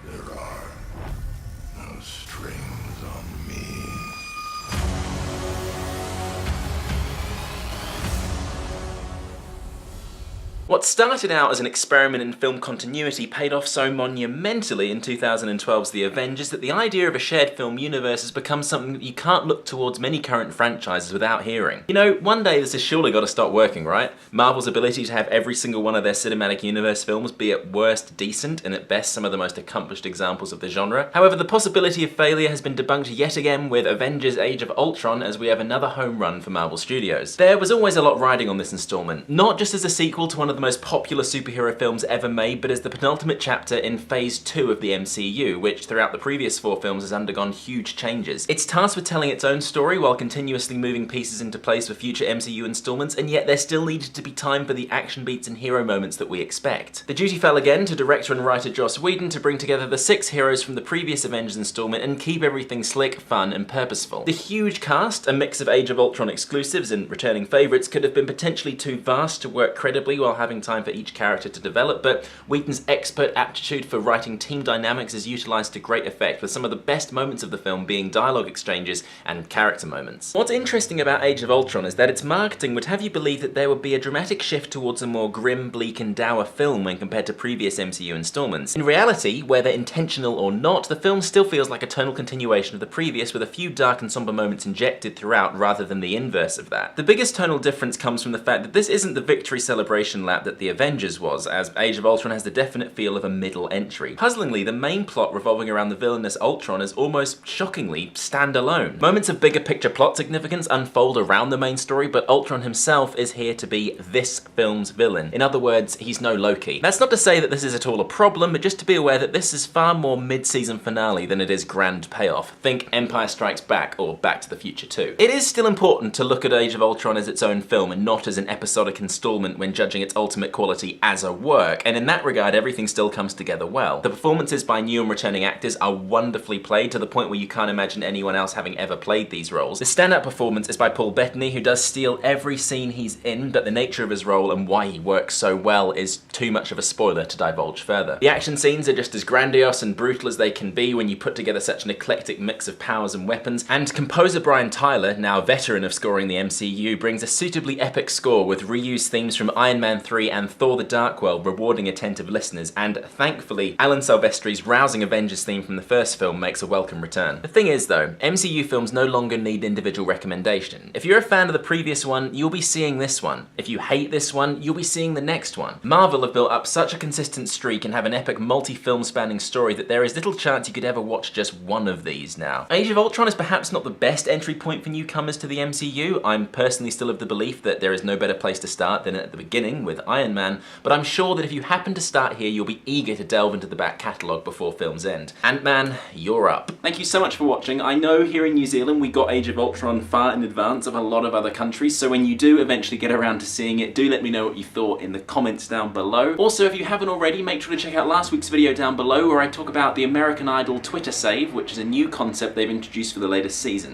There are no strings on me. What started out as an experiment in film continuity paid off so monumentally in 2012's The Avengers that the idea of a shared film universe has become something that you can't look towards many current franchises without hearing. You know, one day this has surely got to stop working, right? Marvel's ability to have every single one of their cinematic universe films be at worst decent and at best some of the most accomplished examples of the genre. However, the possibility of failure has been debunked yet again with Avengers Age of Ultron as we have another home run for Marvel Studios. There was always a lot riding on this installment, not just as a sequel to one of the most popular superhero films ever made, but as the penultimate chapter in Phase 2 of the MCU, which throughout the previous 4 films has undergone huge changes. It's tasked with telling its own story while continuously moving pieces into place for future MCU installments, and yet there still needed to be time for the action beats and hero moments that we expect. The duty fell again to director and writer Joss Whedon to bring together the 6 heroes from the previous Avengers installment and keep everything slick, fun, and purposeful. The huge cast, a mix of Age of Ultron exclusives and returning favourites, could have been potentially too vast to work credibly while having time for each character to develop, but Whedon's expert aptitude for writing team dynamics is utilised to great effect, with some of the best moments of the film being dialogue exchanges and character moments. What's interesting about Age of Ultron is that its marketing would have you believe that there would be a dramatic shift towards a more grim, bleak and dour film when compared to previous MCU installments. In reality, whether intentional or not, the film still feels like a tonal continuation of the previous, with a few dark and somber moments injected throughout rather than the inverse of that. The biggest tonal difference comes from the fact that this isn't the victory celebration lap that the Avengers was, as Age of Ultron has the definite feel of a middle entry. Puzzlingly, the main plot revolving around the villainous Ultron is almost shockingly standalone. Moments of bigger picture plot significance unfold around the main story, but Ultron himself is here to be this film's villain. In other words, he's no Loki. That's not to say that this is at all a problem, but just to be aware that this is far more mid-season finale than it is grand payoff. Think Empire Strikes Back or Back to the Future 2. It is still important to look at Age of Ultron as its own film and not as an episodic installment when judging its ultimate quality as a work, and in that regard everything still comes together well. The performances by new and returning actors are wonderfully played to the point where you can't imagine anyone else having ever played these roles. The standout performance is by Paul Bettany, who does steal every scene he's in, but the nature of his role and why he works so well is too much of a spoiler to divulge further. The action scenes are just as grandiose and brutal as they can be when you put together such an eclectic mix of powers and weapons, and composer Brian Tyler, now a veteran of scoring the MCU, brings a suitably epic score with reused themes from Iron Man 3 and Thor the Dark World rewarding attentive listeners, and thankfully Alan Silvestri's rousing Avengers theme from the first film makes a welcome return. The thing is though, MCU films no longer need individual recommendation. If you're a fan of the previous one, you'll be seeing this one. If you hate this one, you'll be seeing the next one. Marvel have built up such a consistent streak and have an epic multi-film spanning story that there is little chance you could ever watch just one of these now. Age of Ultron is perhaps not the best entry point for newcomers to the MCU. I'm personally still of the belief that there is no better place to start than at the beginning with Iron Man, but I'm sure that if you happen to start here, you'll be eager to delve into the back catalogue before films end. Ant-Man, you're up. Thank you so much for watching. I know here in New Zealand we got Age of Ultron far in advance of a lot of other countries, so when you do eventually get around to seeing it, do let me know what you thought in the comments down below. Also, if you haven't already, make sure to check out last week's video down below where I talk about the American Idol Twitter save, which is a new concept they've introduced for the latest season.